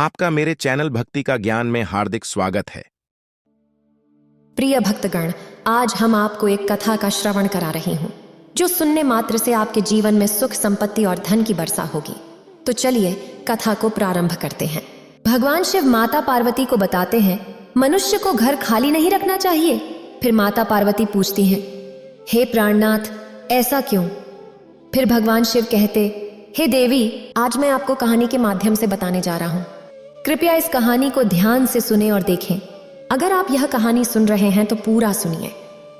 आपका मेरे चैनल भक्ति का ज्ञान में हार्दिक स्वागत है। प्रिय भक्तगण, आज हम आपको एक कथा का श्रवण करा रही हूँ जो सुनने मात्र से आपके जीवन में सुख, संपत्ति और धन की वर्षा होगी। तो चलिए कथा को प्रारंभ करते हैं। भगवान शिव माता पार्वती को बताते हैं, मनुष्य को घर खाली नहीं रखना चाहिए। फिर माता पार्वती पूछती हैं, हे प्राणनाथ, ऐसा क्यों? फिर भगवान शिव कहते, हे देवी, आज मैं आपको कहानी के माध्यम से बताने जा रहा हूँ। कृपया इस कहानी को ध्यान से सुने और देखें। अगर आप यह कहानी सुन रहे हैं तो पूरा सुनिए।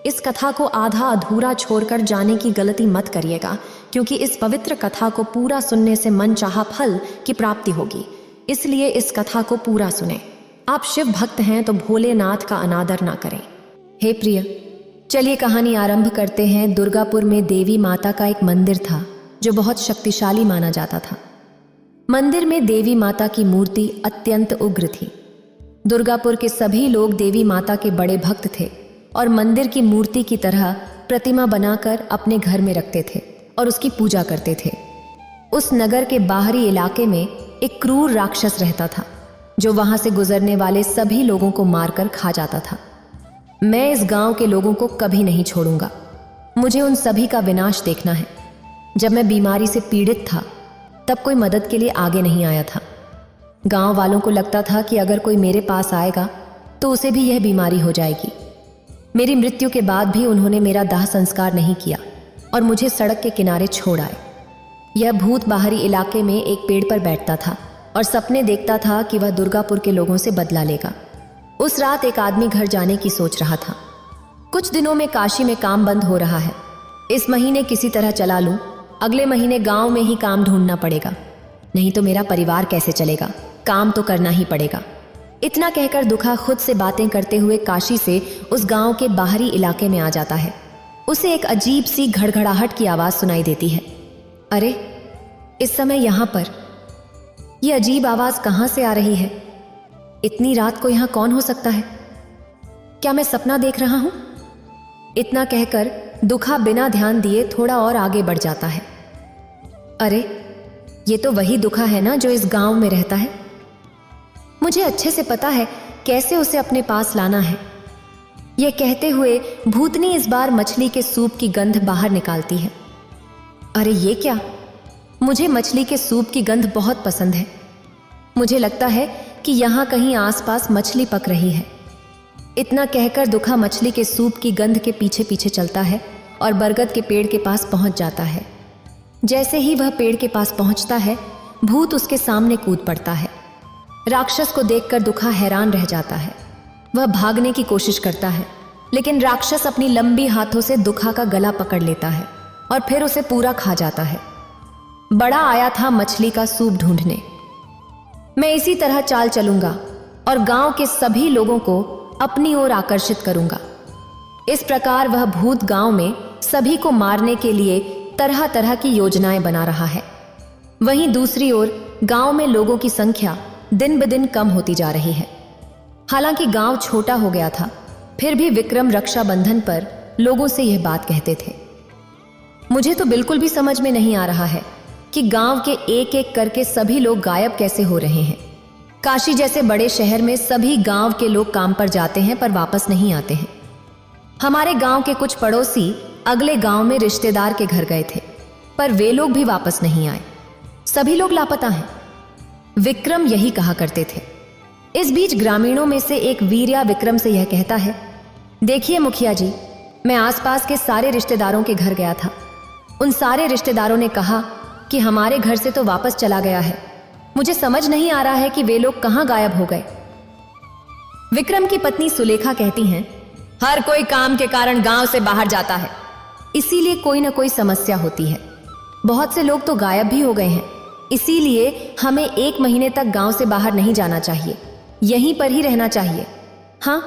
इस कथा को आधा अधूरा छोड़कर जाने की गलती मत करिएगा, क्योंकि इस पवित्र कथा को पूरा सुनने से मनचाहा फल की प्राप्ति होगी। इसलिए इस कथा को पूरा सुने। आप शिव भक्त हैं तो भोलेनाथ का अनादर ना करें। हे प्रिय, चलिए कहानी आरंभ करते हैं। दुर्गापुर में देवी माता का एक मंदिर था जो बहुत शक्तिशाली माना जाता था। मंदिर में देवी माता की मूर्ति अत्यंत उग्र थी। दुर्गापुर के सभी लोग देवी माता के बड़े भक्त थे और मंदिर की मूर्ति की तरह प्रतिमा बनाकर अपने घर में रखते थे और उसकी पूजा करते थे। उस नगर के बाहरी इलाके में एक क्रूर राक्षस रहता था जो वहां से गुजरने वाले सभी लोगों को मारकर खा जाता था। मैं इस गांव के लोगों को कभी नहीं छोड़ूंगा। मुझे उन सभी का विनाश देखना है। जब मैं बीमारी से पीड़ित था तब कोई मदद के लिए आगे नहीं आया था। गांव वालों को लगता था कि अगर कोई मेरे पास आएगा तो उसे भी यह बीमारी हो जाएगी। मेरी मृत्यु के बाद भी उन्होंने मेरा दाह संस्कार नहीं किया और मुझे सड़क के किनारे छोड़ आए। यह भूत बाहरी इलाके में एक पेड़ पर बैठता था और सपने देखता था कि वह दुर्गापुर के लोगों से बदला लेगा। उस रात एक आदमी घर जाने की सोच रहा था। कुछ दिनों में काशी में काम बंद हो रहा है। इस महीने किसी तरह चला लूं, अगले महीने गांव में ही काम ढूंढना पड़ेगा, नहीं तो मेरा परिवार कैसे चलेगा। काम तो करना ही पड़ेगा। इतना कहकर दुखा खुद से बातें करते हुए काशी से उस गांव के बाहरी इलाके में आ जाता है। उसे एक अजीब सी घड़घड़ाहट की आवाज सुनाई देती है। अरे, इस समय यहां पर यह अजीब आवाज कहां से आ रही है? इतनी रात को यहां कौन हो सकता है? क्या मैं सपना देख रहा हूं? इतना कहकर दुखा बिना ध्यान दिए थोड़ा और आगे बढ़ जाता है। अरे, ये तो वही दुखा है ना जो इस गांव में रहता है। मुझे अच्छे से पता है कैसे उसे अपने पास लाना है। यह कहते हुए भूतनी इस बार मछली के सूप की गंध बाहर निकालती है। अरे ये क्या? मुझे मछली के सूप की गंध बहुत पसंद है। मुझे लगता है कि यहां कहीं आसपास मछली पक रही है। इतना कहकर दुखा मछली के सूप की गंध के पीछे पीछे चलता है और बरगद के पेड़ के पास पहुंच जाता है। जैसे ही वह पेड़ के पास पहुंचता है, भूत उसके सामने कूद पड़ता है। राक्षस को देखकर दुखा हैरान रह जाता है। वह भागने की कोशिश करता है, लेकिन राक्षस अपनी लंबी हाथों से दुखा का गला पकड़ लेता है और फिर उसे पूरा खा जाता है। बड़ा आया था मछली का सूप ढूंढने। मैं इसी तरह चाल चलूंगा और गांव के सभी लोगों को अपनी ओर आकर्षित करूंगा। इस प्रकार वह भूत गांव में सभी को मारने के लिए तरह तरह की योजनाएं बना रहा है। वहीं दूसरी ओर गांव में लोगों की संख्या दिन ब दिन कम होती जा रही है। हालांकि गांव छोटा हो गया था, फिर भी विक्रम रक्षाबंधन पर लोगों से यह बात कहते थे। मुझे तो बिल्कुल भी समझ में नहीं आ रहा है कि गांव के एक एक करके सभी लोग गायब कैसे हो रहे हैं। काशी जैसे बड़े शहर में सभी गांव के लोग काम पर जाते हैं पर वापस नहीं आते हैं। हमारे गांव के कुछ पड़ोसी अगले गांव में रिश्तेदार के घर गए थे, पर वे लोग भी वापस नहीं आए। सभी लोग लापता हैं। विक्रम यही कहा करते थे। इस बीच ग्रामीणों में से एक वीर्या विक्रम से यह कहता है, देखिए मुखिया जी, मैं आसपास के सारे रिश्तेदारों के घर गया था। उन सारे रिश्तेदारों ने कहा कि हमारे घर से तो वापस चला गया है। मुझे समझ नहीं आ रहा है कि वे लोग कहां गायब हो गए। विक्रम की पत्नी सुलेखा कहती हैं, हर कोई काम के कारण गांव से बाहर जाता है, इसीलिए कोई ना कोई समस्या होती है। बहुत से लोग तो गायब भी हो गए हैं, इसीलिए हमें 1 महीने तक गांव से बाहर नहीं जाना चाहिए, यहीं पर ही रहना चाहिए। हाँ,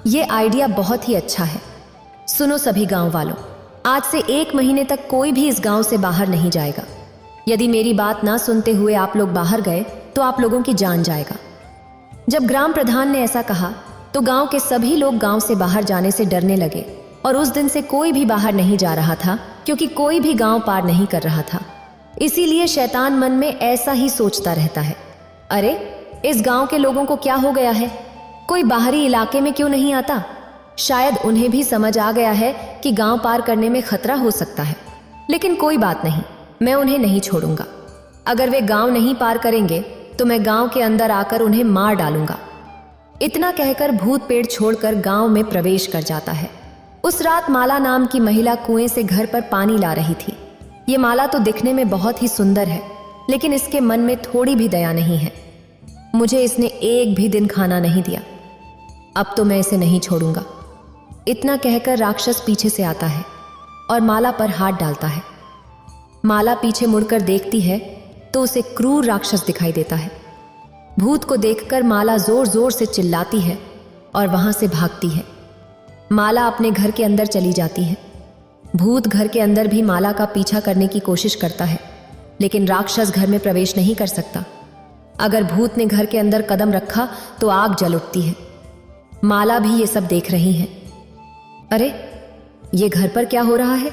ये आइडिया बहुत ही अच्छा है। सुनो सभी गांव वालों, आज से 1 महीने तक कोई भी इस गांव से बाहर नहीं जाएगा। यदि मेरी बात ना सुनते हुए आप लोग बाहर गए तो आप लोगों की जान जाएगा। जब ग्राम प्रधान ने ऐसा कहा तो गांव के सभी लोग गांव से बाहर जाने से डरने लगे और उस दिन से कोई भी बाहर नहीं जा रहा था, क्योंकि कोई भी गांव पार नहीं कर रहा था। इसीलिए शैतान मन में ऐसा ही सोचता रहता है, अरे इस गांव के लोगों को क्या हो गया है? कोई बाहरी इलाके में क्यों नहीं आता? शायद उन्हें भी समझ आ गया है कि गांव पार करने में खतरा हो सकता है। लेकिन कोई बात नहीं, मैं उन्हें नहीं छोड़ूंगा। अगर वे गांव नहीं पार करेंगे तो मैं गांव के अंदर आकर उन्हें मार डालूंगा। इतना कहकर भूत पेड़ छोड़कर गांव में प्रवेश कर जाता है। उस रात माला नाम की महिला कुएं से घर पर पानी ला रही थी। ये माला तो दिखने में बहुत ही सुंदर है, लेकिन इसके मन में थोड़ी भी दया नहीं है। मुझे इसने एक भी दिन खाना नहीं दिया, अब तो मैं इसे नहीं छोड़ूंगा। इतना कहकर राक्षस पीछे से आता है और माला पर हाथ डालता है। माला पीछे मुड़कर देखती है तो उसे क्रूर राक्षस दिखाई देता है। भूत को देखकर माला जोर जोर से चिल्लाती है और वहां से भागती है। माला अपने घर के अंदर चली जाती है। भूत घर के अंदर भी माला का पीछा करने की कोशिश करता है, लेकिन राक्षस घर में प्रवेश नहीं कर सकता। अगर भूत ने घर के अंदर कदम रखा तो आग जल उठती है। माला भी ये सब देख रही है। अरे, ये घर पर क्या हो रहा है?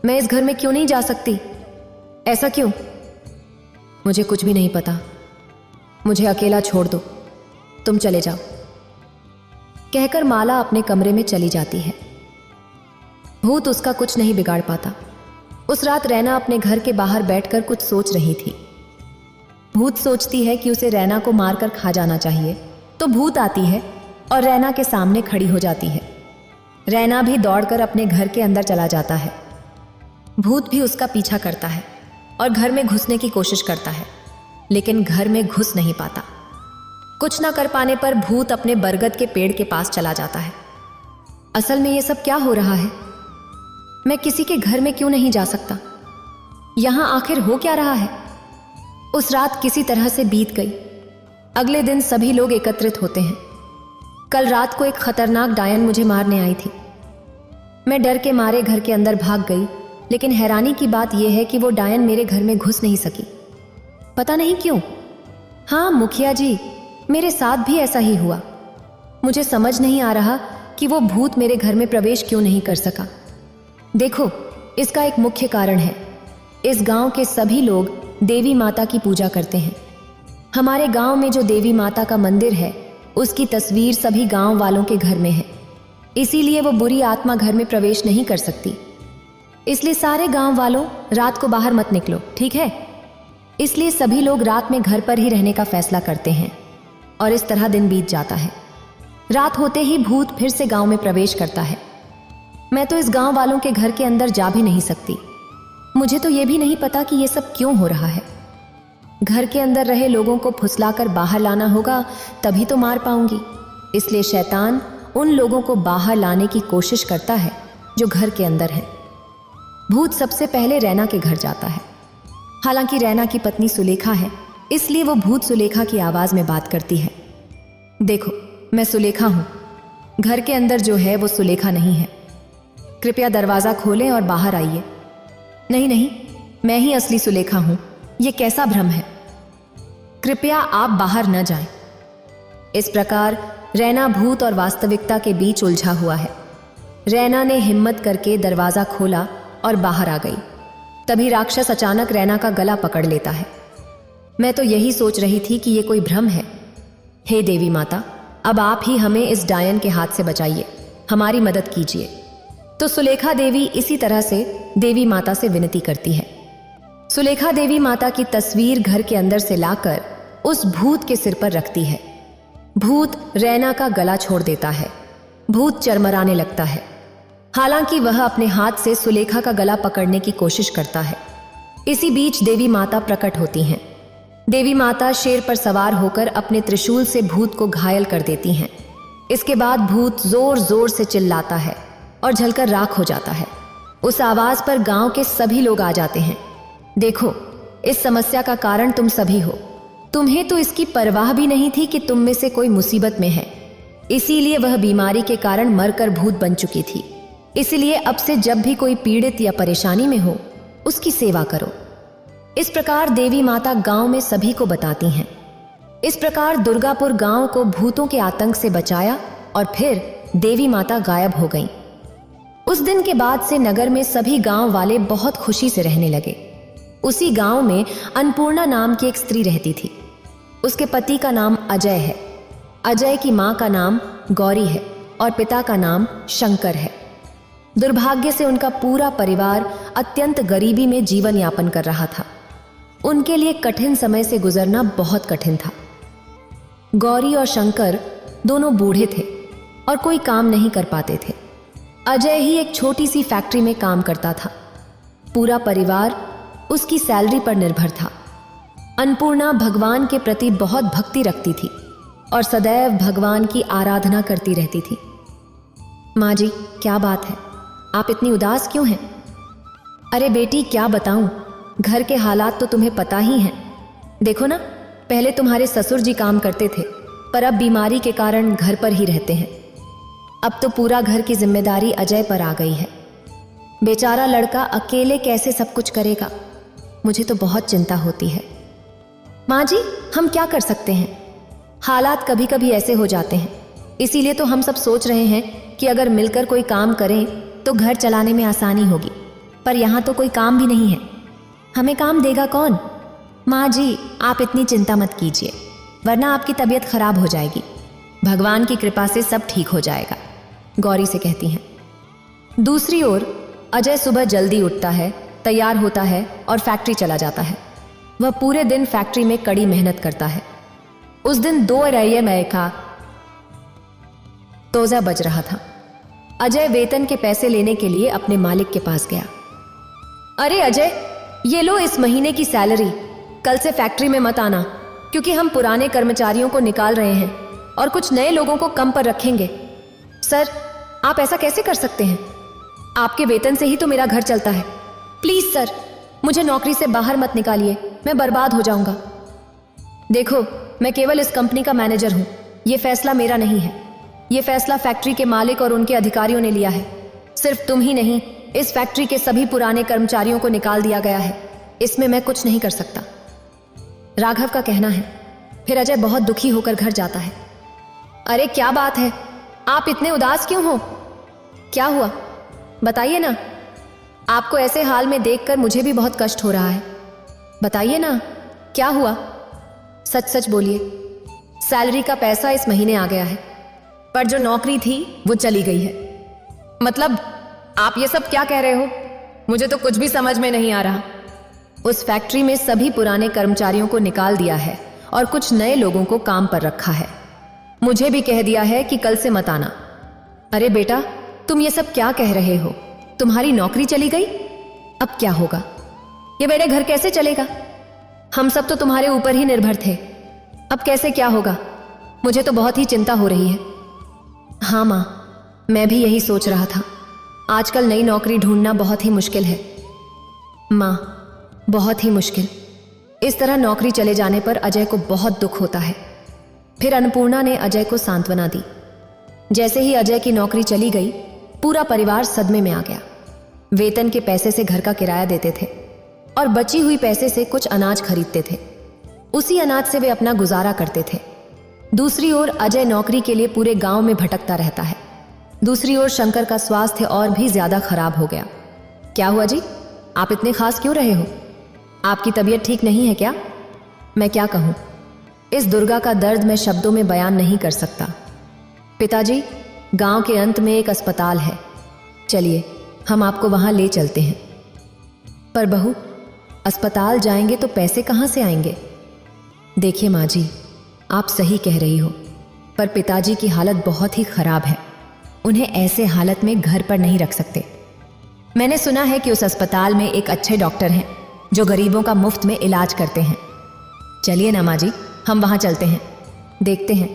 मैं इस घर में क्यों नहीं जा सकती? ऐसा क्यों? मुझे कुछ भी नहीं पता। मुझे अकेला छोड़ दो, तुम चले जाओ, कहकर माला अपने कमरे में चली जाती है। भूत उसका कुछ नहीं बिगाड़ पाता। उस रात रैना अपने घर के बाहर बैठकर कुछ सोच रही थी। भूत सोचती है कि उसे रैना को मारकर खा जाना चाहिए, तो भूत आती है और रैना के सामने खड़ी हो जाती है। रैना भी दौड़कर अपने घर के अंदर चला जाता है। भूत भी उसका पीछा करता है और घर में घुसने की कोशिश करता है, लेकिन घर में घुस नहीं पाता। कुछ ना कर पाने पर भूत अपने बरगद के पेड़ के पास चला जाता है। असल में ये सब क्या हो रहा है? मैं किसी के घर में क्यों नहीं जा सकता? यहां आखिर हो क्या रहा है? उस रात किसी तरह से बीत गई। अगले दिन सभी लोग एकत्रित होते हैं। कल रात को एक खतरनाक डायन मुझे मारने आई थी। मैं डर के मारे घर के अंदर भाग गई, लेकिन हैरानी की बात यह है कि वो डायन मेरे घर में घुस नहीं सकी। पता नहीं क्यों। हाँ मुखिया जी, मेरे साथ भी ऐसा ही हुआ। मुझे समझ नहीं आ रहा कि वो भूत मेरे घर में प्रवेश क्यों नहीं कर सका। देखो, इसका एक मुख्य कारण है। इस गांव के सभी लोग देवी माता की पूजा करते हैं। हमारे गांव में जो देवी माता का मंदिर है, उसकी तस्वीर सभी गांव वालों के घर में है। इसीलिए वो बुरी आत्मा घर में प्रवेश नहीं कर सकती। इसलिए सारे गांव वालों, रात को बाहर मत निकलो, ठीक है? इसलिए सभी लोग रात में घर पर ही रहने का फैसला करते हैं और इस तरह दिन बीत जाता है। रात होते ही भूत फिर से गांव में प्रवेश करता है। मैं तो इस गांव वालों के घर के अंदर जा भी नहीं सकती। मुझे तो ये भी नहीं पता कि ये सब क्यों हो रहा है। घर के अंदर रहे लोगों को फुसलाकर बाहर लाना होगा, तभी तो मार पाऊंगी। इसलिए शैतान उन लोगों को बाहर लाने की कोशिश करता है जो घर के अंदर है। भूत सबसे पहले रैना के घर जाता है। हालांकि रैना की पत्नी सुलेखा है, इसलिए वो भूत सुलेखा की आवाज में बात करती है। देखो, मैं सुलेखा हूं। घर के अंदर जो है वो सुलेखा नहीं है। कृपया दरवाजा खोलें और बाहर आइए। नहीं नहीं, मैं ही असली सुलेखा हूं। ये कैसा भ्रम है? कृपया आप बाहर न जाएं। इस प्रकार रैना भूत और वास्तविकता के बीच उलझा हुआ है। रैना ने हिम्मत करके दरवाजा खोला और बाहर आ गई। तभी राक्षस अचानक रैना का गला पकड़ लेता है। मैं तो यही सोच रही थी कि ये कोई भ्रम है। हे देवी माता, अब आप ही हमें इस डायन के हाथ से बचाइए, हमारी मदद कीजिए। तो सुलेखा देवी इसी तरह से देवी माता से विनती करती है। सुलेखा देवी माता की तस्वीर घर के अंदर से लाकर उस भूत के सिर पर रखती है। भूत रैना का गला छोड़ देता है। भूत चरमराने लगता है। हालांकि वह अपने हाथ से सुलेखा का गला पकड़ने की कोशिश करता है। इसी बीच देवी माता प्रकट होती हैं। देवी माता शेर पर सवार होकर अपने त्रिशूल से भूत को घायल कर देती हैं। इसके बाद भूत जोर जोर से चिल्लाता है और जलकर राख हो जाता है। उस आवाज पर गांव के सभी लोग आ जाते हैं। देखो, इस समस्या का कारण तुम सभी हो। तुम्हें तो इसकी परवाह भी नहीं थी कि तुम में से कोई मुसीबत में है। इसीलिए वह बीमारी के कारण मरकर भूत बन चुकी थी। इसलिए अब से जब भी कोई पीड़ित या परेशानी में हो, उसकी सेवा करो। इस प्रकार देवी माता गांव में सभी को बताती हैं। इस प्रकार दुर्गापुर गांव को भूतों के आतंक से बचाया और फिर देवी माता गायब हो गईं। उस दिन के बाद से नगर में सभी गांव वाले बहुत खुशी से रहने लगे। उसी गांव में अन्नपूर्णा नाम की एक स्त्री रहती थी। उसके पति का नाम अजय है। अजय की माँ का नाम गौरी है और पिता का नाम शंकर है। दुर्भाग्य से उनका पूरा परिवार अत्यंत गरीबी में जीवन यापन कर रहा था। उनके लिए कठिन समय से गुजरना बहुत कठिन था। गौरी और शंकर दोनों बूढ़े थे और कोई काम नहीं कर पाते थे। अजय ही एक छोटी सी फैक्ट्री में काम करता था। पूरा परिवार उसकी सैलरी पर निर्भर था। अन्नपूर्णा भगवान के प्रति बहुत भक्ति रखती थी और सदैव भगवान की आराधना करती रहती थी। माँ जी, क्या बात है? आप इतनी उदास क्यों हैं? अरे बेटी, क्या बताऊं, घर के हालात तो तुम्हें पता ही हैं। देखो ना, पहले तुम्हारे ससुर जी काम करते थे, पर अब बीमारी के कारण घर पर ही रहते हैं। अब तो पूरा घर की जिम्मेदारी अजय पर आ गई है। बेचारा लड़का अकेले कैसे सब कुछ करेगा? मुझे तो बहुत चिंता होती है। माँ जी, हम क्या कर सकते हैं? हालात कभी कभी ऐसे हो जाते हैं। इसीलिए तो हम सब सोच रहे हैं कि अगर मिलकर कोई काम करें तो घर चलाने में आसानी होगी। पर यहाँ तो कोई काम भी नहीं है। हमें काम देगा कौन? माँ जी, आप इतनी चिंता मत कीजिए, वरना आपकी तबीयत खराब हो जाएगी। भगवान की कृपा से सब ठीक हो जाएगा, गौरी से कहती हैं। दूसरी ओर अजय सुबह जल्दी उठता है, तैयार होता है और फैक्ट्री चला जाता है। वह पूरे दिन फैक्ट्री में कड़ी मेहनत करता है। उस दिन 2 अरैये मई का तोज़ा बज रहा था। अजय वेतन के पैसे लेने के लिए अपने मालिक के पास गया। अरे अजय, ये लो इस महीने की सैलरी। कल से फैक्ट्री में मत आना, क्योंकि हम पुराने कर्मचारियों को निकाल रहे हैं और कुछ नए लोगों को कम पर रखेंगे। सर, आप ऐसा कैसे कर सकते हैं? आपके वेतन से ही तो मेरा घर चलता है। प्लीज सर, मुझे नौकरी से बाहर मत निकालिए, मैं बर्बाद हो जाऊंगा। देखो, मैं केवल इस कंपनी का मैनेजर हूं। यह फैसला मेरा नहीं है। यह फैसला फैक्ट्री के मालिक और उनके अधिकारियों ने लिया है। सिर्फ तुम ही नहीं, इस फैक्ट्री के सभी पुराने कर्मचारियों को निकाल दिया गया है। इसमें मैं कुछ नहीं कर सकता, राघव का कहना है। फिर अजय बहुत दुखी होकर घर जाता है। अरे क्या बात है, आप इतने उदास क्यों हो? क्या हुआ, बताइए ना। आपको ऐसे हाल में देखकर मुझे भी बहुत कष्ट हो रहा है। बताइए ना, क्या हुआ? सच सच बोलिए। सैलरी का पैसा इस महीने आ गया है, पर जो नौकरी थी वो चली गई है। मतलब आप ये सब क्या कह रहे हो? मुझे तो कुछ भी समझ में नहीं आ रहा। उस फैक्ट्री में सभी पुराने कर्मचारियों को निकाल दिया है और कुछ नए लोगों को काम पर रखा है। मुझे भी कह दिया है कि कल से मत आना। अरे बेटा, तुम ये सब क्या कह रहे हो? तुम्हारी नौकरी चली गई? अब क्या होगा? ये मेरे घर कैसे चलेगा? हम सब तो तुम्हारे ऊपर ही निर्भर थे। अब कैसे क्या होगा? मुझे तो बहुत ही चिंता हो रही है। हाँ माँ, मैं भी यही सोच रहा था। आजकल नई नौकरी ढूंढना बहुत ही मुश्किल है माँ, बहुत ही मुश्किल। इस तरह नौकरी चले जाने पर अजय को बहुत दुख होता है। फिर अन्नपूर्णा ने अजय को सांत्वना दी। जैसे ही अजय की नौकरी चली गई, पूरा परिवार सदमे में आ गया। वेतन के पैसे से घर का किराया देते थे और बची हुई पैसे से कुछ अनाज खरीदते थे। उसी अनाज से वे अपना गुजारा करते थे। दूसरी ओर अजय नौकरी के लिए पूरे गांव में भटकता रहता है। दूसरी ओर शंकर का स्वास्थ्य और भी ज्यादा खराब हो गया। क्या हुआ जी, आप इतने खास क्यों रहे हो? आपकी तबीयत ठीक नहीं है क्या? मैं क्या कहूं, इस दुर्गा का दर्द मैं शब्दों में बयान नहीं कर सकता। पिताजी, गांव के अंत में एक अस्पताल है, चलिए हम आपको वहां ले चलते हैं। पर बहू, अस्पताल जाएंगे तो पैसे कहां से आएंगे? देखिए माँ जी, आप सही कह रही हो, पर पिताजी की हालत बहुत ही खराब है। उन्हें ऐसे हालत में घर पर नहीं रख सकते। मैंने सुना है कि उस अस्पताल में एक अच्छे डॉक्टर हैं जो गरीबों का मुफ्त में इलाज करते हैं। चलिए ना माँ जी, हम वहां चलते हैं, देखते हैं।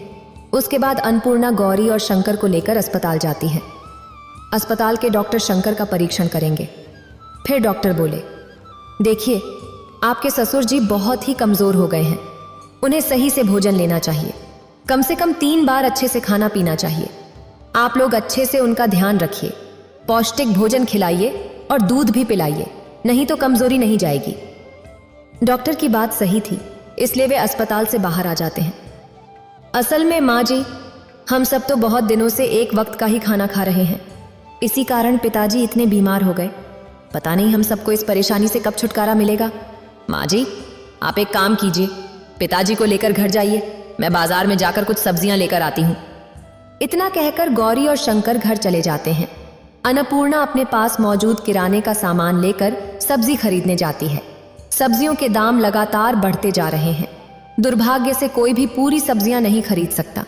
उसके बाद अन्नपूर्णा गौरी और शंकर को लेकर अस्पताल जाती है। अस्पताल के डॉक्टर शंकर का परीक्षण करेंगे। फिर डॉक्टर बोले, देखिए आपके ससुर जी बहुत ही कमजोर हो गए हैं। उन्हें सही से भोजन लेना चाहिए, कम से कम 3 बार अच्छे से खाना पीना चाहिए। आप लोग अच्छे से उनका ध्यान रखिए, पौष्टिक भोजन खिलाइए और दूध भी पिलाइए, नहीं तो कमजोरी नहीं जाएगी। डॉक्टर की बात सही थी, इसलिए वे अस्पताल से बाहर आ जाते हैं। असल में माँ जी, हम सब तो बहुत दिनों से एक वक्त का ही खाना खा रहे हैं। इसी कारण पिताजी इतने बीमार हो गए। पता नहीं हम सबको इस परेशानी से कब छुटकारा मिलेगा। माँ जी, आप एक काम कीजिए, पिताजी को लेकर घर जाइए, मैं बाजार में जाकर कुछ सब्जियां लेकर आती हूँ। इतना कहकर गौरी और शंकर घर चले जाते हैं। अन्नपूर्णा अपने पास मौजूद किराने का सामान लेकर सब्जी खरीदने जाती है। सब्जियों के दाम लगातार बढ़ते जा रहे हैं। दुर्भाग्य से कोई भी पूरी सब्जियां नहीं खरीद सकता।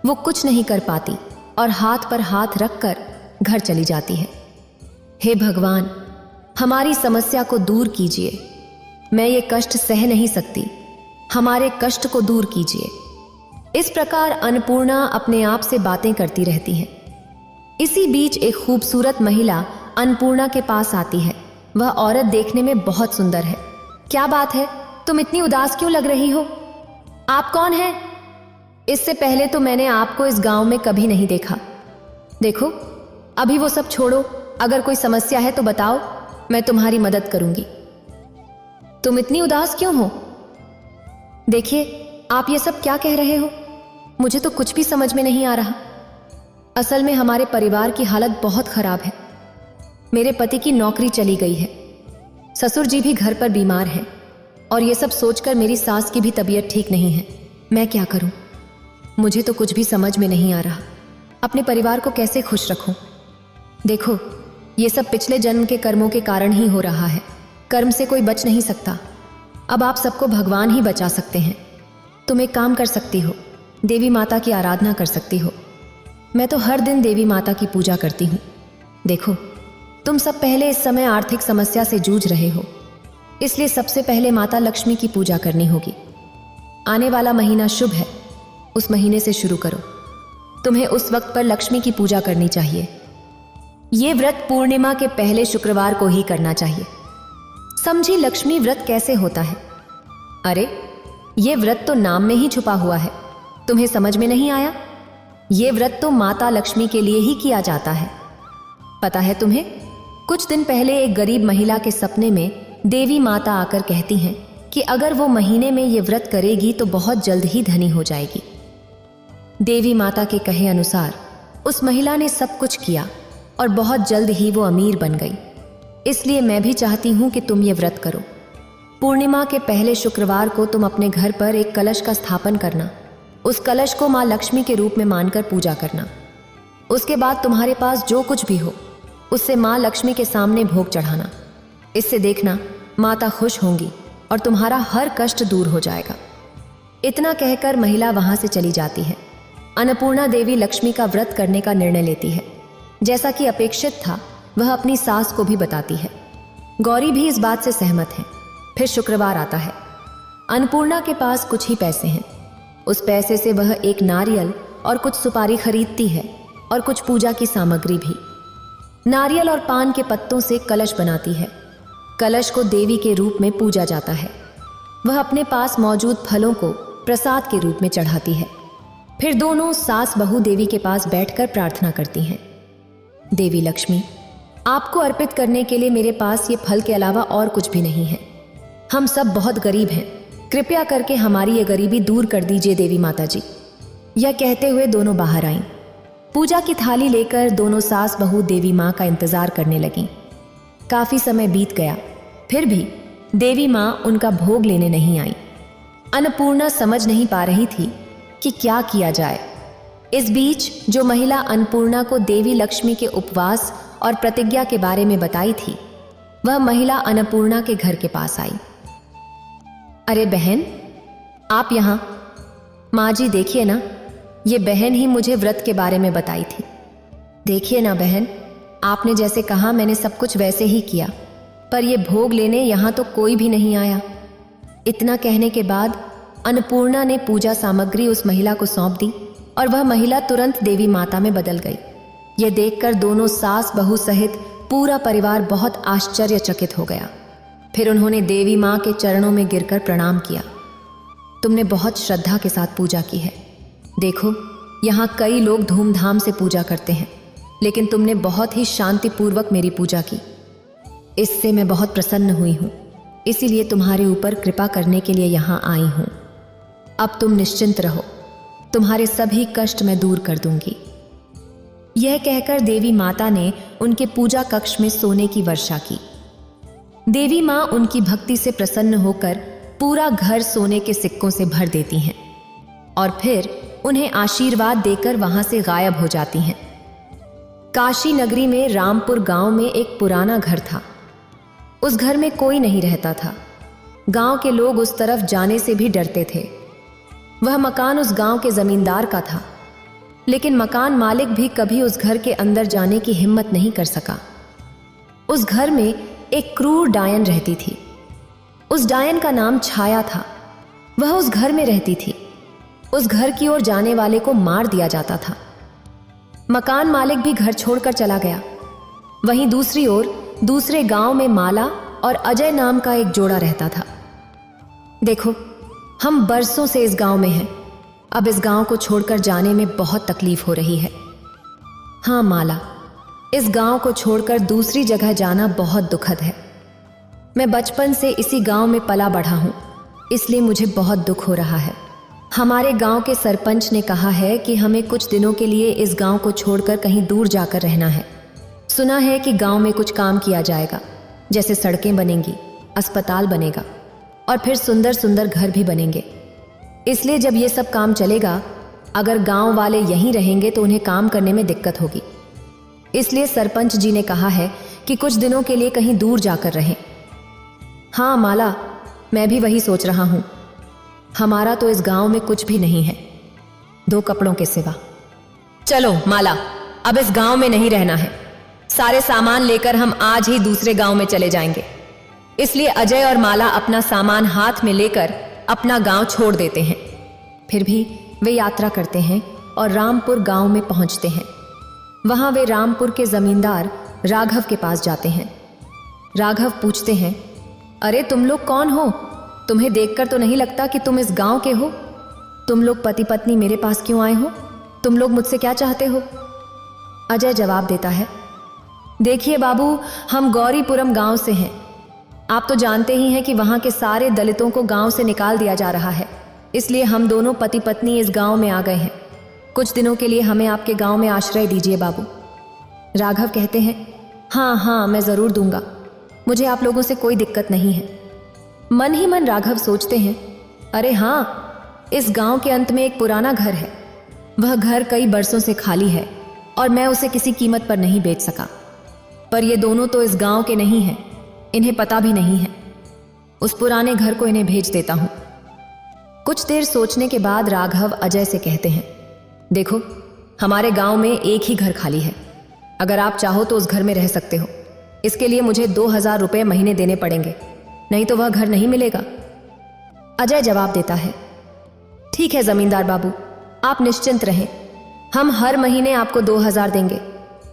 वो कुछ नहीं कर पाती और हाथ पर हाथ रखकर घर चली जाती है। हे भगवान, हमारी समस्या को दूर कीजिए। मैं ये कष्ट सह नहीं सकती, हमारे कष्ट को दूर कीजिए। इस प्रकार अन्नपूर्णा अपने आप से बातें करती रहती है। इसी बीच एक खूबसूरत महिला अन्नपूर्णा के पास आती है। वह औरत देखने में बहुत सुंदर है। क्या बात है, तुम इतनी उदास क्यों लग रही हो? आप कौन हैं? इससे पहले तो मैंने आपको इस गांव में कभी नहीं देखा। देखो, अभी वो सब छोड़ो, अगर कोई समस्या है तो बताओ, मैं तुम्हारी मदद करूंगी। तुम इतनी उदास क्यों हो? देखिए, आप ये सब क्या कह रहे हो? मुझे तो कुछ भी समझ में नहीं आ रहा। असल में हमारे परिवार की हालत बहुत खराब है। मेरे पति की नौकरी चली गई है, ससुर जी भी घर पर बीमार हैं और ये सब सोचकर मेरी सास की भी तबीयत ठीक नहीं है। मैं क्या करूं? मुझे तो कुछ भी समझ में नहीं आ रहा। अपने परिवार को कैसे खुश रखूं? देखो, ये सब पिछले जन्म के कर्मों के कारण ही हो रहा है। कर्म से कोई बच नहीं सकता। अब आप सबको भगवान ही बचा सकते हैं। तुम एक काम कर सकती हो, देवी माता की आराधना कर सकती हो। मैं तो हर दिन देवी माता की पूजा करती हूँ। देखो, तुम सब पहले इस समय आर्थिक समस्या से जूझ रहे हो, इसलिए सबसे पहले माता लक्ष्मी की पूजा करनी होगी। आने वाला महीना शुभ है, उस महीने से शुरू करो। तुम्हें उस वक्त पर लक्ष्मी की पूजा करनी चाहिए। ये व्रत पूर्णिमा के पहले शुक्रवार को ही करना चाहिए। समझी लक्ष्मी व्रत कैसे होता है? अरे, ये व्रत तो नाम में ही छुपा हुआ है। तुम्हें समझ में नहीं आया? ये व्रत तो माता लक्ष्मी के लिए ही किया जाता है। पता है तुम्हें, कुछ दिन पहले एक गरीब महिला के सपने में देवी माता आकर कहती हैं कि अगर वो महीने में ये व्रत करेगी तो बहुत जल्द ही धनी हो जाएगी। देवी माता के कहे अनुसार उस महिला ने सब कुछ किया और बहुत जल्द ही वो अमीर बन गई। इसलिए मैं भी चाहती हूं कि तुम ये व्रत करो। पूर्णिमा के पहले शुक्रवार को तुम अपने घर पर एक कलश का स्थापन करना। उस कलश को माँ लक्ष्मी के रूप में मानकर पूजा करना। उसके बाद तुम्हारे पास जो कुछ भी हो उससे माँ लक्ष्मी के सामने भोग चढ़ाना। इससे देखना माता खुश होंगी और तुम्हारा हर कष्ट दूर हो जाएगा। इतना कहकर महिला वहां से चली जाती है। अन्नपूर्णा देवी लक्ष्मी का व्रत करने का निर्णय लेती है। जैसा कि अपेक्षित था, वह अपनी सास को भी बताती है। गौरी भी इस बात से सहमत है। फिर शुक्रवार आता है। अन्नपूर्णा के पास कुछ ही पैसे हैं। उस पैसे से वह एक नारियल और कुछ सुपारी खरीदती है और कुछ पूजा की सामग्री भी। नारियल और पान के पत्तों से कलश बनाती है। कलश को देवी के रूप में पूजा जाता है। वह अपने पास मौजूद फलों को प्रसाद के रूप में चढ़ाती है। फिर दोनों सास बहू देवी के पास बैठकर प्रार्थना करती हैं। देवी लक्ष्मी, आपको अर्पित करने के लिए मेरे पास ये फल के अलावा और कुछ भी नहीं है। हम सब बहुत गरीब हैं, कृपया करके हमारी ये गरीबी दूर कर दीजिए देवी माता जी। यह कहते हुए दोनों बाहर आईं। पूजा की थाली लेकर दोनों सास बहू देवी माँ का इंतजार करने लगीं। काफी समय बीत गया, फिर भी देवी माँ उनका भोग लेने नहीं आई। अन्नपूर्णा समझ नहीं पा रही थी कि क्या किया जाए। इस बीच जो महिला अन्नपूर्णा को देवी लक्ष्मी के उपवास और प्रतिज्ञा के बारे में बताई थी, वह महिला अन्नपूर्णा के घर के पास आई। अरे बहन, आप यहाँ? माँ जी देखिए ना, ये बहन ही मुझे व्रत के बारे में बताई थी। देखिए ना बहन, आपने जैसे कहा मैंने सब कुछ वैसे ही किया, पर ये भोग लेने यहाँ तो कोई भी नहीं आया। इतना कहने के बाद अन्नपूर्णा ने पूजा सामग्री उस महिला को सौंप दी और वह महिला तुरंत देवी माता में बदल गई। यह देखकर दोनों सास बहू सहित पूरा परिवार बहुत आश्चर्यचकित हो गया। फिर उन्होंने देवी माँ के चरणों में गिरकर प्रणाम किया। तुमने बहुत श्रद्धा के साथ पूजा की है। देखो, यहाँ कई लोग धूमधाम से पूजा करते हैं, लेकिन तुमने बहुत ही शांतिपूर्वक मेरी पूजा की। इससे मैं बहुत प्रसन्न हुई हूँ, इसीलिए तुम्हारे ऊपर कृपा करने के लिए यहाँ आई हूँ। अब तुम निश्चिंत रहो, तुम्हारे सभी कष्ट मैं दूर कर दूंगी। यह कहकर देवी माता ने उनके पूजा कक्ष में सोने की वर्षा की। देवी माँ उनकी भक्ति से प्रसन्न होकर पूरा घर सोने के सिक्कों से भर देती हैं और फिर उन्हें आशीर्वाद देकर वहां से गायब हो जाती हैं। काशी नगरी में रामपुर गांव में एक पुराना घर था। उस घर में कोई नहीं रहता था। गांव के लोग उस तरफ जाने से भी डरते थे। वह मकान उस गांव के जमींदार का था, लेकिन मकान मालिक भी कभी उस घर के अंदर जाने की हिम्मत नहीं कर सका। उस घर में एक क्रूर डायन रहती थी। उस डायन का नाम छाया था। वह उस घर में रहती थी। उस घर की ओर जाने वाले को मार दिया जाता था। मकान मालिक भी घर छोड़कर चला गया। वहीं दूसरी ओर दूसरे गांव में माला और अजय नाम का एक जोड़ा रहता था। देखो, हम बरसों से इस गांव में हैं। अब इस गांव को छोड़कर जाने में बहुत तकलीफ हो रही है। हाँ माला, इस गांव को छोड़कर दूसरी जगह जाना बहुत दुखद है। मैं बचपन से इसी गांव में पला बढ़ा हूं, इसलिए मुझे बहुत दुख हो रहा है। हमारे गांव के सरपंच ने कहा है कि हमें कुछ दिनों के लिए इस गांव को छोड़कर कहीं दूर जाकर रहना है। सुना है कि गांव में कुछ काम किया जाएगा, जैसे सड़कें बनेंगी, अस्पताल बनेगा और फिर सुंदर सुंदर घर भी बनेंगे। इसलिए जब ये सब काम चलेगा, अगर गांव वाले यहीं रहेंगे तो उन्हें काम करने में दिक्कत होगी। इसलिए सरपंच जी ने कहा है कि कुछ दिनों के लिए कहीं दूर जाकर रहें। हाँ माला, मैं भी वही सोच रहा हूं। हमारा तो इस गांव में कुछ भी नहीं है, 2 कपड़ों के सिवा। चलो माला, अब इस गांव में नहीं रहना है। सारे सामान लेकर हम आज ही दूसरे गांव में चले जाएंगे। इसलिए अजय और माला अपना सामान हाथ में लेकर अपना गांव छोड़ देते हैं। फिर भी वे यात्रा करते हैं और रामपुर गांव में पहुंचते हैं। वहां वे रामपुर के जमींदार राघव के पास जाते हैं। राघव पूछते हैं, अरे तुम लोग कौन हो? तुम्हें देखकर तो नहीं लगता कि तुम इस गांव के हो। तुम लोग पति पत्नी मेरे पास क्यों आए हो? तुम लोग मुझसे क्या चाहते हो? अजय जवाब देता है, देखिए बाबू, हम गौरीपुरम गांव से हैं। आप तो जानते ही हैं कि वहां के सारे दलितों को गांव से निकाल दिया जा रहा है। इसलिए हम दोनों पति पत्नी इस गांव में आ गए हैं। कुछ दिनों के लिए हमें आपके गांव में आश्रय दीजिए बाबू। राघव कहते हैं, हाँ हाँ, मैं जरूर दूंगा। मुझे आप लोगों से कोई दिक्कत नहीं है। मन ही मन राघव सोचते हैं, अरे हाँ, इस गांव के अंत में एक पुराना घर है। वह घर कई बरसों से खाली है और मैं उसे किसी कीमत पर नहीं बेच सका। पर ये दोनों तो इस गांव के नहीं हैं, इन्हें पता भी नहीं है। उस पुराने घर को इन्हें भेज देता हूं। कुछ देर सोचने के बाद राघव अजय से कहते हैं, देखो, हमारे गांव में एक ही घर खाली है। अगर आप चाहो तो उस घर में रह सकते हो। इसके लिए मुझे 2000 रुपये महीने देने पड़ेंगे, नहीं तो वह घर नहीं मिलेगा। अजय जवाब देता है, ठीक है जमींदार बाबू, आप निश्चिंत रहें। हम हर महीने आपको 2000 देंगे।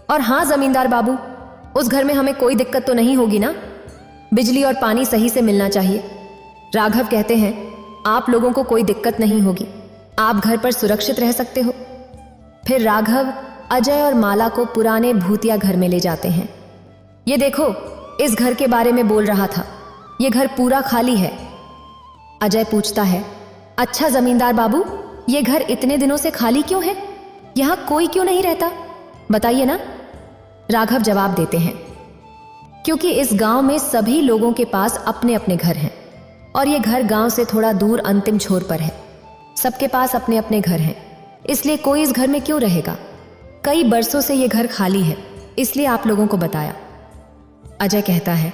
और हाँ जमींदार बाबू, उस घर में हमें कोई दिक्कत तो नहीं होगी ना? बिजली और पानी सही से मिलना चाहिए। राघव कहते हैं, आप लोगों को कोई दिक्कत नहीं होगी, आप घर पर सुरक्षित रह सकते हो। फिर राघव अजय और माला को पुराने भूतिया घर में ले जाते हैं। ये देखो, इस घर के बारे में बोल रहा था, ये घर पूरा खाली है। अजय पूछता है, अच्छा जमींदार बाबू, ये घर इतने दिनों से खाली क्यों है? यहां कोई क्यों नहीं रहता? बताइए ना। राघव जवाब देते हैं, क्योंकि इस गांव में सभी लोगों के पास अपने अपने घर हैं और ये घर गांव से थोड़ा दूर अंतिम छोर पर है। सबके पास अपने अपने घर हैं, इसलिए कोई इस घर में क्यों रहेगा? कई बरसों से ये घर खाली है, इसलिए आप लोगों को बताया। अजय कहता है,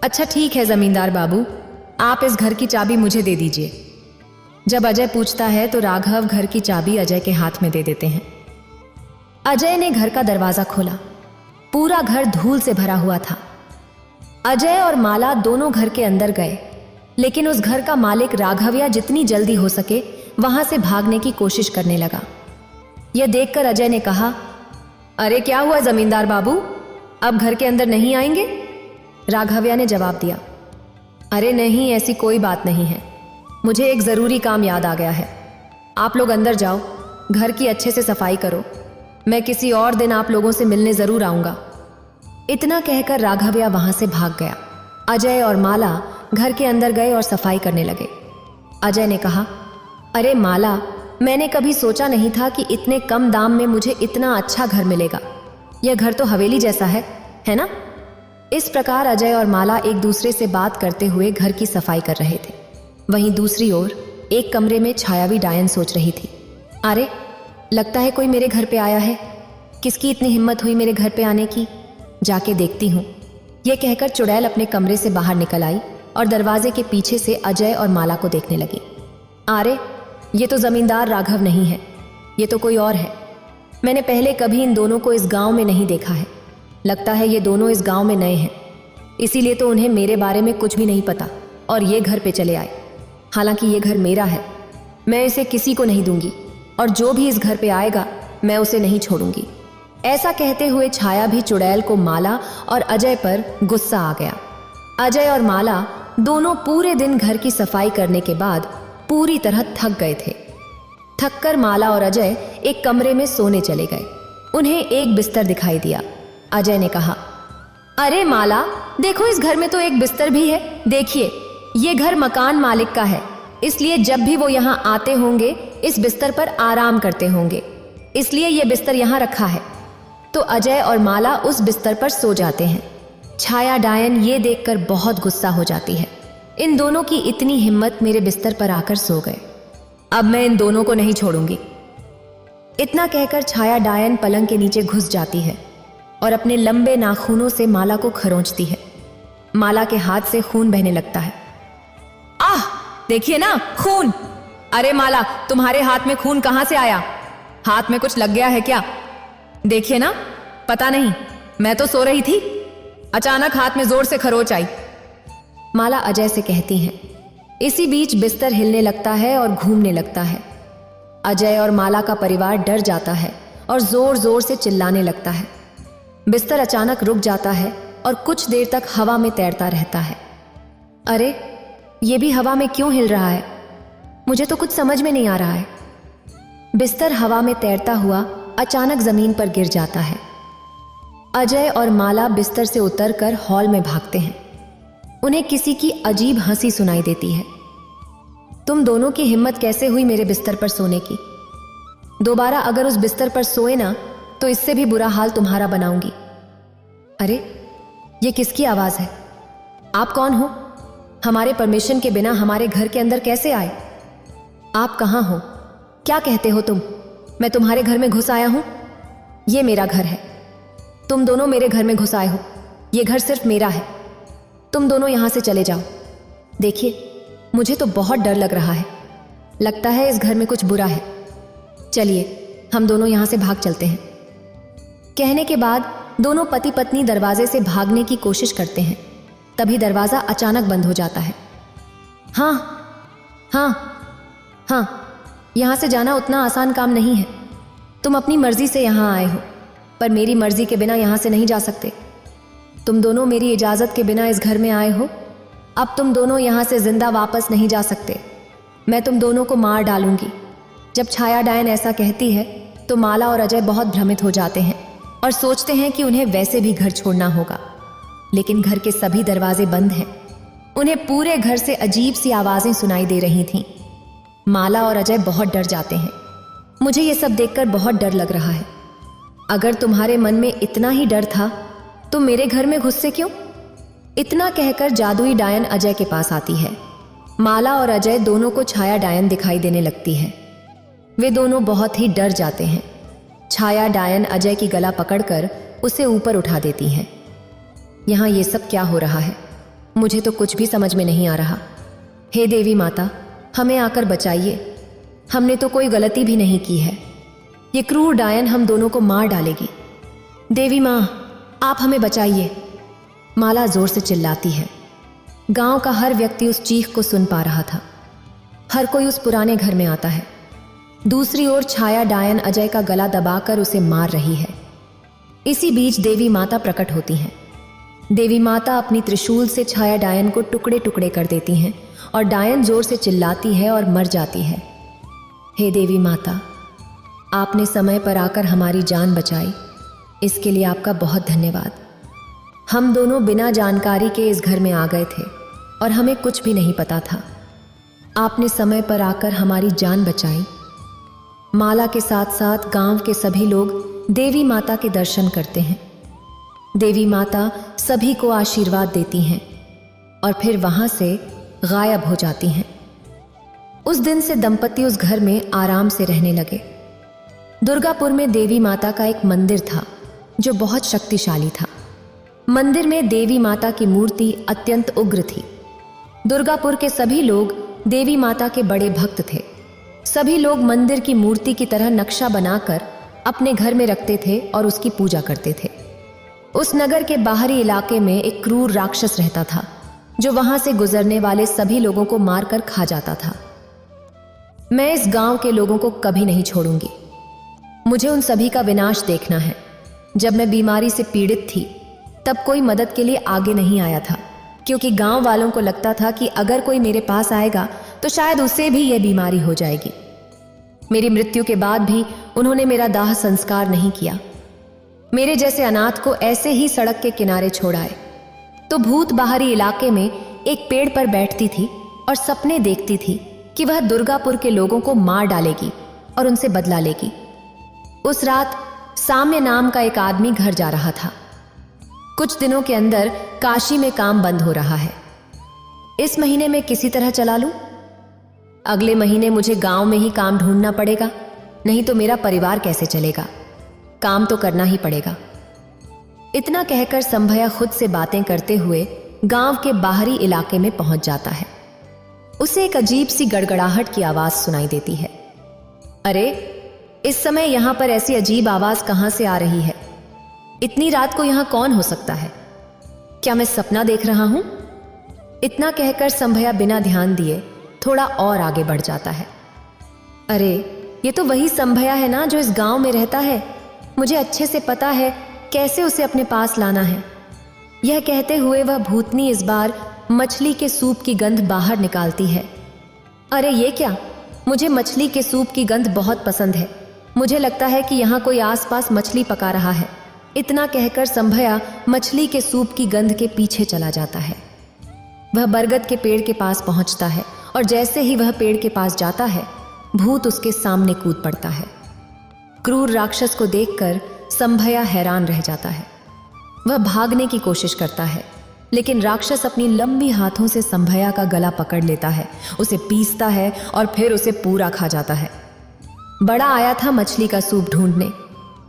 अच्छा ठीक है जमींदार बाबू, आप इस घर की चाबी मुझे दे दीजिए। जब अजय पूछता है तो राघव घर की चाबी अजय के हाथ में दे देते हैं। अजय ने घर का दरवाजा खोला। पूरा घर धूल से भरा हुआ था। अजय और माला दोनों घर के अंदर गए, लेकिन उस घर का मालिक राघविया जितनी जल्दी हो सके वहां से भागने की कोशिश करने लगा। यह देखकर अजय ने कहा, अरे क्या हुआ जमींदार बाबू, अब घर के अंदर नहीं आएंगे? राघविया ने जवाब दिया, अरे नहीं, ऐसी कोई बात नहीं है, मुझे एक जरूरी काम याद आ गया है। आप लोग अंदर जाओ, घर की अच्छे से सफाई करो। मैं किसी और दिन आप लोगों से मिलने जरूर आऊंगा। इतना कहकर राघविया वहां से भाग गया। अजय और माला घर के अंदर गए और सफाई करने लगे। अजय ने कहा, अरे माला, मैंने कभी सोचा नहीं था कि इतने कम दाम में मुझे इतना अच्छा घर मिलेगा। यह घर तो हवेली जैसा है ना? इस प्रकार अजय और माला एक दूसरे से बात करते हुए घर की सफाई कर रहे थे। वहीं दूसरी ओर एक कमरे में छायावी डायन सोच रही थी, अरे लगता है कोई मेरे घर पे आया है। किसकी इतनी हिम्मत हुई मेरे घर पे आने की, जाके देखती हूँ। यह कहकर चुड़ैल अपने कमरे से बाहर निकल आई और दरवाजे के पीछे से अजय और माला को देखने लगी। अरे ये तो जमींदार राघव नहीं है, ये तो कोई और है। मैंने पहले कभी इन दोनों को इस गांव में नहीं देखा है। लगता है ये दोनों इस गांव में नए हैं, इसीलिए तो उन्हें मेरे बारे में कुछ भी नहीं पता और ये घर पे चले आए। हालांकि ये घर मेरा है, मैं इसे किसी को नहीं दूंगी और जो भी इस घर पे आएगा मैं उसे नहीं छोड़ूंगी। ऐसा कहते हुए छाया भी चुड़ैल को माला और अजय पर गुस्सा आ गया। अजय और माला दोनों पूरे दिन घर की सफाई करने के बाद पूरी तरह थक गए थे। थककर माला और अजय एक कमरे में सोने चले गए। उन्हें एक बिस्तर दिखाई दिया। अजय ने कहा, अरे माला देखो, इस घर में तो एक बिस्तर भी है। देखिए ये घर मकान मालिक का है, इसलिए जब भी वो यहाँ आते होंगे इस बिस्तर पर आराम करते होंगे, इसलिए ये बिस्तर यहाँ रखा है। तो अजय और माला उस बिस्तर पर सो जाते हैं। छाया डायन ये देखकर बहुत गुस्सा हो जाती है। इन दोनों की इतनी हिम्मत मेरे बिस्तर पर आकर सो गए, अब मैं इन दोनों को नहीं छोड़ूंगी। इतना कहकर छाया डायन पलंग के नीचे घुस जाती है और अपने लंबे नाखूनों से माला को खरोंचती है। माला के हाथ से खून बहने लगता है। आह देखिए ना, खून! अरे माला, तुम्हारे हाथ में खून कहां से आया? हाथ में कुछ लग गया है क्या? देखिए ना, पता नहीं, मैं तो सो रही थी, अचानक हाथ में जोर से खरोच आई। माला अजय से कहती हैं। इसी बीच बिस्तर हिलने लगता है और घूमने लगता है। अजय और माला का परिवार डर जाता है और जोर जोर से चिल्लाने लगता है। बिस्तर अचानक रुक जाता है और कुछ देर तक हवा में तैरता रहता है। अरे ये भी हवा में क्यों हिल रहा है? मुझे तो कुछ समझ में नहीं आ रहा है। बिस्तर हवा में तैरता हुआ अचानक जमीन पर गिर जाता है। अजय और माला बिस्तर से उतरकर हॉल में भागते हैं। उन्हें किसी की अजीब हंसी सुनाई देती है। तुम दोनों की हिम्मत कैसे हुई मेरे बिस्तर पर सोने की? दोबारा अगर उस बिस्तर पर सोए ना तो इससे भी बुरा हाल तुम्हारा बनाऊंगी। अरे ये किसकी आवाज है? आप कौन हो? हमारे परमिशन के बिना हमारे घर के अंदर कैसे आए? आप कहां हो? क्या कहते हो तुम? मैं तुम्हारे घर में घुस आया हूं? ये मेरा घर है, तुम दोनों मेरे घर में घुस आए हो। ये घर सिर्फ मेरा है, तुम दोनों यहां से चले जाओ। देखिए मुझे तो बहुत डर लग रहा है, लगता है इस घर में कुछ बुरा है। चलिए हम दोनों यहां से भाग चलते हैं। कहने के बाद दोनों पति पत्नी दरवाजे से भागने की कोशिश करते हैं। तभी दरवाजा अचानक बंद हो जाता है। हाँ हाँ हाँ, यहां से जाना उतना आसान काम नहीं है। तुम अपनी मर्जी से यहां आए हो, पर मेरी मर्जी के बिना यहां से नहीं जा सकते। तुम दोनों मेरी इजाजत के बिना इस घर में आए हो, अब तुम दोनों यहां से जिंदा वापस नहीं जा सकते। मैं तुम दोनों को मार डालूंगी। जब छाया डायन ऐसा कहती है तो माला और अजय बहुत भ्रमित हो जाते हैं और सोचते हैं कि उन्हें वैसे भी घर छोड़ना होगा। लेकिन घर के सभी दरवाजे बंद हैं। उन्हें पूरे घर से अजीब सी आवाजें सुनाई दे रही थीं। माला और अजय बहुत डर जाते हैं। मुझे ये सब देखकर बहुत डर लग रहा है। अगर तुम्हारे मन में इतना ही डर था तो मेरे घर में घुसे क्यों? इतना कहकर जादुई डायन अजय के पास आती है। माला और अजय दोनों को छाया डायन दिखाई देने लगती है। वे दोनों बहुत ही डर जाते हैं। छाया डायन अजय की गला पकड़कर उसे ऊपर उठा देती है। यहाँ ये सब क्या हो रहा है? मुझे तो कुछ भी समझ में नहीं आ रहा। हे देवी माता, हमें आकर बचाइए। हमने तो कोई गलती भी नहीं की है। ये क्रूर डायन हम दोनों को मार डालेगी। देवी माँ, आप हमें बचाइए। माला जोर से चिल्लाती है। गांव का हर व्यक्ति उस चीख को सुन पा रहा था। हर कोई उस पुराने घर में आता है। दूसरी ओर छाया डायन अजय का गला दबाकर उसे मार रही है। इसी बीच देवी माता प्रकट होती हैं। देवी माता अपनी त्रिशूल से छाया डायन को टुकड़े टुकड़े कर देती हैं और डायन जोर से चिल्लाती है और मर जाती है। हे देवी माता, आपने समय पर आकर हमारी जान बचाई, इसके लिए आपका बहुत धन्यवाद। हम दोनों बिना जानकारी के इस घर में आ गए थे और हमें कुछ भी नहीं पता था। आपने समय पर आकर हमारी जान बचाई। माला के साथ साथ गांव के सभी लोग देवी माता के दर्शन करते हैं। देवी माता सभी को आशीर्वाद देती हैं और फिर वहां से गायब हो जाती हैं। उस दिन से दंपति उस घर में आराम से रहने लगे। दुर्गापुर में देवी माता का एक मंदिर था जो बहुत शक्तिशाली था। मंदिर में देवी माता की मूर्ति अत्यंत उग्र थी। दुर्गापुर के सभी लोग देवी माता के बड़े भक्त थे। सभी लोग मंदिर की मूर्ति की तरह नक्शा बनाकर अपने घर में रखते थे और उसकी पूजा करते थे। उस नगर के बाहरी इलाके में एक क्रूर राक्षस रहता था जो वहां से गुजरने वाले सभी लोगों को मारकर खा जाता था। मैं इस गांव के लोगों को कभी नहीं छोड़ूंगी। मुझे उन सभी का विनाश देखना है। जब मैं बीमारी से पीड़ित थी तब कोई मदद के लिए आगे नहीं आया था, क्योंकि गांव वालों को लगता था कि अगर कोई मेरे पास आएगा तो शायद उसे भी यह बीमारी हो जाएगी। मेरी मृत्यु के बाद भी उन्होंने मेरा दाह संस्कार नहीं किया। मेरे जैसे अनाथ को ऐसे ही सड़क के किनारे छोड़ाए। तो भूत बाहरी इलाके में एक पेड़ पर बैठती थी और सपने देखती थी कि वह दुर्गापुर के लोगों को मार डालेगी और उनसे बदला लेगी। उस रात साम्य नाम का एक आदमी घर जा रहा था। कुछ दिनों के अंदर काशी में काम बंद हो रहा है। इस महीने में किसी तरह चला लूं। अगले महीने मुझे गांव में ही काम ढूंढना पड़ेगा, नहीं तो मेरा परिवार कैसे चलेगा। काम तो करना ही पड़ेगा। इतना कहकर संभया खुद से बातें करते हुए गांव के बाहरी इलाके में पहुंच जाता है। उसे एक अजीब सी गड़गड़ाहट की आवाज सुनाई देती है। अरे, इस समय यहां पर ऐसी अजीब आवाज कहां से आ रही है? इतनी रात को यहां कौन हो सकता है? क्या मैं सपना देख रहा हूं? इतना कहकर संभया बिना ध्यान दिए थोड़ा और आगे बढ़ जाता है। अरे, ये तो वही संभया है ना जो इस गांव में रहता है। मुझे अच्छे से पता है कैसे उसे अपने पास लाना है। यह कहते हुए वह भूतनी इस बार मछली के सूप की गंध बाहर निकालती है। अरे ये क्या? मुझे मछली के सूप की गंध बहुत पसंद है। मुझे लगता है कि यहाँ कोई आसपास मछली पका रहा है। इतना कहकर संभया मछली के सूप की गंध के पीछे चला जाता है। वह बरगद के पेड़ के पास पहुंचता है और जैसे ही वह पेड़ के पास जाता है, भूत उसके सामने कूद पड़ता है। क्रूर राक्षस को देखकर संभया हैरान रह जाता है। वह भागने की कोशिश करता है, लेकिन राक्षस अपनी लंबी हाथों से संभया का गला पकड़ लेता है, उसे पीसता है और फिर उसे पूरा खा जाता है। बड़ा आया था मछली का सूप ढूंढने।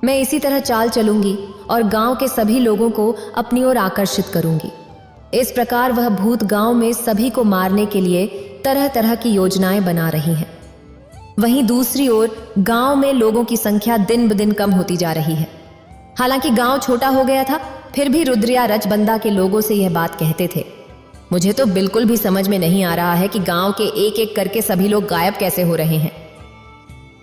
मैं इसी तरह चाल चलूंगी और गांव के सभी लोगों को अपनी ओर आकर्षित करूंगी। इस प्रकार वह भूत गांव में सभी को मारने के लिए तरह तरह की योजनाएं बना रही हैं। वहीं दूसरी ओर गांव में लोगों की संख्या दिन ब दिन कम होती जा रही है। हालांकि गांव छोटा हो गया था, फिर भी रुद्रिया रजबंदा के लोगों से यह बात कहते थे। मुझे तो बिल्कुल भी समझ में नहीं आ रहा है कि गांव के एक एक करके सभी लोग गायब कैसे हो रहे हैं।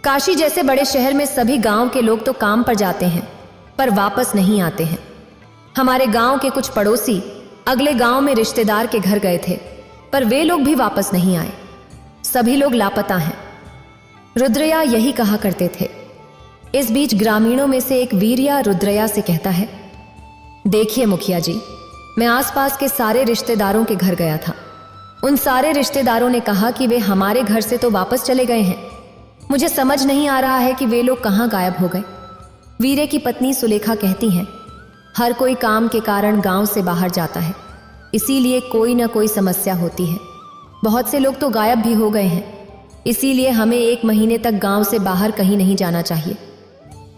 काशी जैसे बड़े शहर में सभी गांव के लोग तो काम पर जाते हैं पर वापस नहीं आते हैं। हमारे गांव के कुछ पड़ोसी अगले गांव में रिश्तेदार के घर गए थे, पर वे लोग भी वापस नहीं आए। सभी लोग लापता हैं। रुद्रया यही कहा करते थे। इस बीच ग्रामीणों में से एक वीरिया रुद्रया से कहता है, देखिए मुखिया जी, मैं आसपास के सारे रिश्तेदारों के घर गया था। उन सारे रिश्तेदारों ने कहा कि वे हमारे घर से तो वापस चले गए हैं। मुझे समझ नहीं आ रहा है कि वे लोग कहाँ गायब हो गए। वीरे की पत्नी सुलेखा कहती हैं, हर कोई काम के कारण गांव से बाहर जाता है, इसीलिए कोई ना कोई समस्या होती है। बहुत से लोग तो गायब भी हो गए हैं, इसीलिए हमें 1 महीने तक गांव से बाहर कहीं नहीं जाना चाहिए,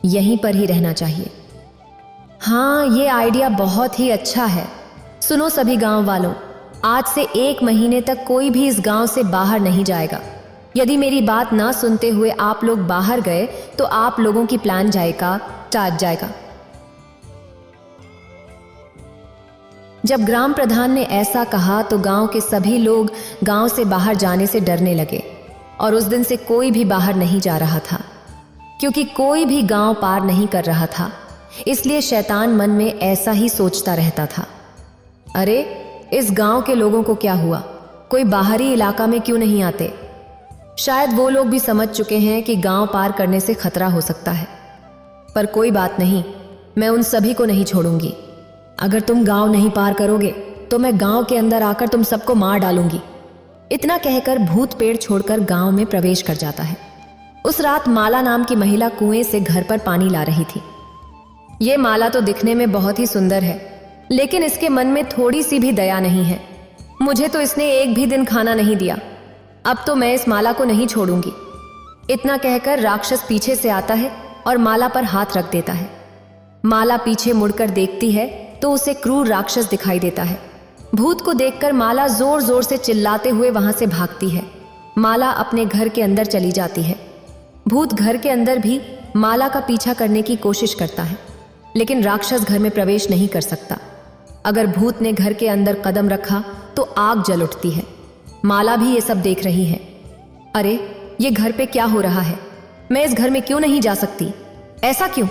यहीं पर ही रहना चाहिए। हाँ, ये आइडिया बहुत ही अच्छा है। सुनो सभी गांव वालों, आज से 1 महीने तक कोई भी इस गांव से बाहर नहीं जाएगा। यदि मेरी बात ना सुनते हुए आप लोग बाहर गए तो आप लोगों की प्लान टाट जाएगा। जब ग्राम प्रधान ने ऐसा कहा तो गांव के सभी लोग गांव से बाहर जाने से डरने लगे और उस दिन से कोई भी बाहर नहीं जा रहा था, क्योंकि कोई भी गांव पार नहीं कर रहा था। इसलिए शैतान मन में ऐसा ही सोचता रहता था, अरे इस गांव के लोगों को क्या हुआ, कोई बाहरी इलाका में क्यों नहीं आते? शायद वो लोग भी समझ चुके हैं कि गांव पार करने से खतरा हो सकता है। पर कोई बात नहीं, मैं उन सभी को नहीं छोड़ूंगी। अगर तुम गांव नहीं पार करोगे तो मैं गांव के अंदर आकर तुम सबको मार डालूंगी। इतना कहकर भूत पेड़ छोड़कर गांव में प्रवेश कर जाता है। उस रात माला नाम की महिला कुएं से घर पर पानी ला रही थी। ये माला तो दिखने में बहुत ही सुंदर है, लेकिन इसके मन में थोड़ी सी भी दया नहीं है। मुझे तो इसने एक भी दिन खाना नहीं दिया। अब तो मैं इस माला को नहीं छोड़ूंगी। इतना कहकर राक्षस पीछे से आता है और माला पर हाथ रख देता है। माला पीछे मुड़कर देखती है तो उसे क्रूर राक्षस दिखाई देता है। भूत को देखकर माला जोर जोर से चिल्लाते हुए वहां से भागती है। माला अपने घर के अंदर चली जाती है। भूत घर के अंदर भी माला का पीछा करने की कोशिश करता है, लेकिन राक्षस घर में प्रवेश नहीं कर सकता। अगर भूत ने घर के अंदर कदम रखा तो आग जल उठती है। माला भी ये सब देख रही है। अरे, ये घर पे क्या हो रहा है? मैं इस घर में क्यों नहीं जा सकती? ऐसा क्यों?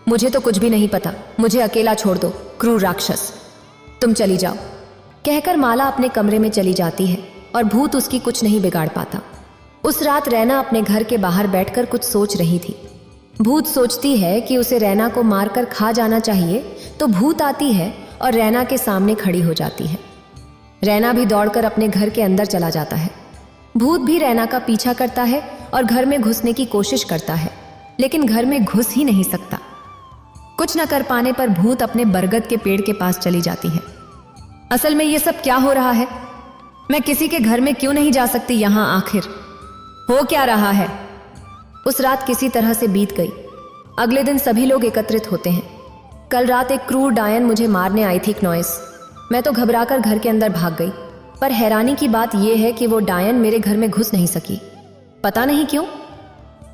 मुझे तो कुछ भी नहीं पता। मुझे अकेला छोड़ दो क्रूर राक्षस, तुम चली जाओ। कहकर माला अपने कमरे में चली जाती है और भूत उसकी कुछ नहीं बिगाड़ पाता। उस रात रैना अपने घर के बाहर बैठकर कुछ सोच रही थी। भूत सोचती है कि उसे रैना को मारकर खा जाना चाहिए, तो भूत आती है और रैना के सामने खड़ी हो जाती है। रैना भी दौड़कर अपने घर के अंदर चला जाता है। भूत भी रैना का पीछा करता है और घर में घुसने की कोशिश करता है, लेकिन घर में घुस ही नहीं सकता। कुछ न कर पाने पर भूत अपने बरगद के पेड़ के पास चली जाती है। असल में ये सब क्या हो रहा है? मैं किसी के घर में क्यों नहीं जा सकती? यहां आखिर हो क्या रहा है? उस रात किसी तरह से बीत गई। अगले दिन सभी लोग एकत्रित होते हैं। कल रात एक क्रूर डायन मुझे मारने आई थी क्नॉइस। मैं तो घबराकर घर के अंदर भाग गई, पर हैरानी की बात यह है कि वो डायन मेरे घर में घुस नहीं सकी। पता नहीं क्यों।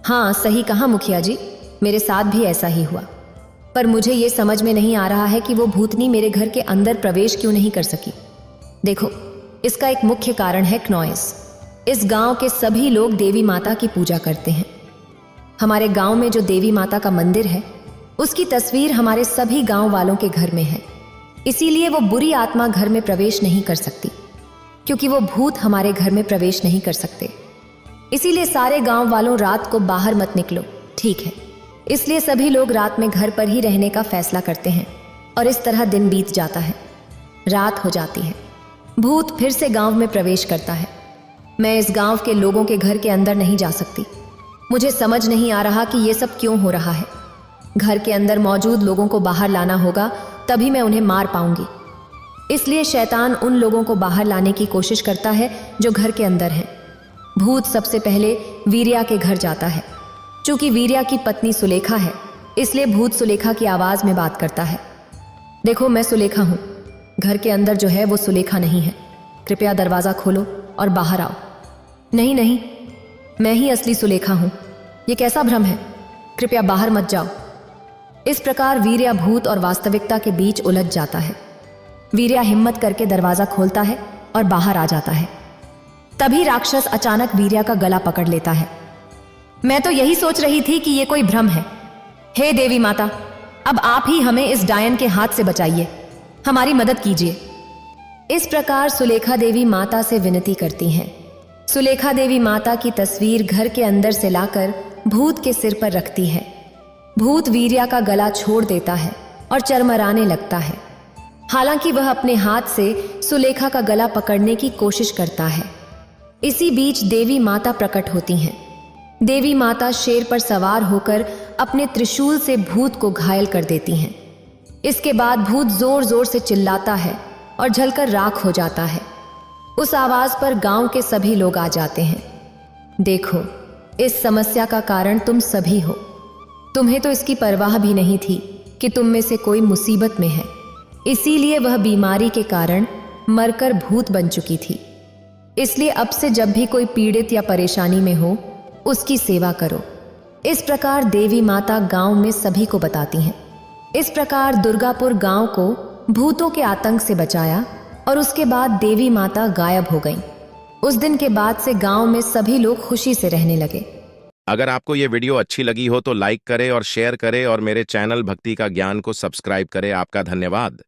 हाँ, सही कहा मुखिया जी, मेरे साथ भी ऐसा ही हुआ। पर मुझे ये समझ में नहीं आ रहा है कि वो भूतनी मेरे घर के अंदर प्रवेश क्यों नहीं कर सकी। देखो, इसका एक मुख्य कारण है क्नॉइस। इस गांव के सभी लोग देवी माता की पूजा करते हैं। हमारे गांव में जो देवी माता का मंदिर है, उसकी तस्वीर हमारे सभी गांव वालों के घर में है। इसीलिए वो बुरी आत्मा घर में प्रवेश नहीं कर सकती, क्योंकि वो भूत हमारे घर में प्रवेश नहीं कर सकते। इसीलिए सारे गांव वालों रात को बाहर मत निकलो, ठीक है? इसलिए सभी लोग रात में घर पर ही रहने का फैसला करते हैं और इस तरह दिन बीत जाता है। रात हो जाती है। भूत फिर से गांव में प्रवेश करता है। मैं इस गांव के लोगों के घर के अंदर नहीं जा सकती। मुझे समझ नहीं आ रहा कि ये सब क्यों हो रहा है। घर के अंदर मौजूद लोगों को बाहर लाना होगा, तभी मैं उन्हें मार पाऊंगी। इसलिए शैतान उन लोगों को बाहर लाने की कोशिश करता है जो घर के अंदर हैं। भूत सबसे पहले वीरिया के घर जाता है। चूंकि वीरिया की पत्नी सुलेखा है, इसलिए भूत सुलेखा की आवाज में बात करता है। देखो, मैं सुलेखा हूं। घर के अंदर जो है वो सुलेखा नहीं है। कृपया दरवाजा खोलो और बाहर आओ। नहीं नहीं, मैं ही असली सुलेखा हूं। ये कैसा भ्रम है? कृपया बाहर मत जाओ। इस प्रकार वीरिया भूत और वास्तविकता के बीच उलझ जाता है। वीरिया हिम्मत करके दरवाजा खोलता है और बाहर आ जाता है। तभी राक्षस अचानक वीरिया का गला पकड़ लेता है। मैं तो यही सोच रही थी कि ये कोई भ्रम है। हे देवी माता, अब आप ही हमें इस डायन के हाथ से बचाइए, हमारी मदद कीजिए। इस प्रकार सुलेखा देवी माता से विनती करती हैं। सुलेखा देवी माता की तस्वीर घर के अंदर से लाकर भूत के सिर पर रखती है। भूत वीरिया का गला छोड़ देता है और चरमराने लगता है। हालांकि वह अपने हाथ से सुलेखा का गला पकड़ने की कोशिश करता है। इसी बीच देवी माता प्रकट होती हैं। देवी माता शेर पर सवार होकर अपने त्रिशूल से भूत को घायल कर देती हैं। इसके बाद भूत जोर जोर से चिल्लाता है और जलकर राख हो जाता है। उस आवाज पर गांव के सभी लोग आ जाते हैं। देखो, इस समस्या का कारण तुम सभी हो। तुम्हें तो इसकी परवाह भी नहीं थी कि तुम में से कोई मुसीबत में है। इसीलिए वह बीमारी के कारण मरकर भूत बन चुकी थी। इसलिए अब से जब भी कोई पीड़ित या परेशानी में हो, उसकी सेवा करो। इस प्रकार देवी माता गांव में सभी को बताती हैं। इस प्रकार दुर्गापुर गांव को भूतों के आतंक से बचाया और उसके बाद देवी माता गायब हो गईं। उस दिन के बाद से गांव में सभी लोग खुशी से रहने लगे। अगर आपको ये वीडियो अच्छी लगी हो तो लाइक करें और शेयर करें और मेरे चैनल भक्ति का ज्ञान को सब्सक्राइब करें। आपका धन्यवाद।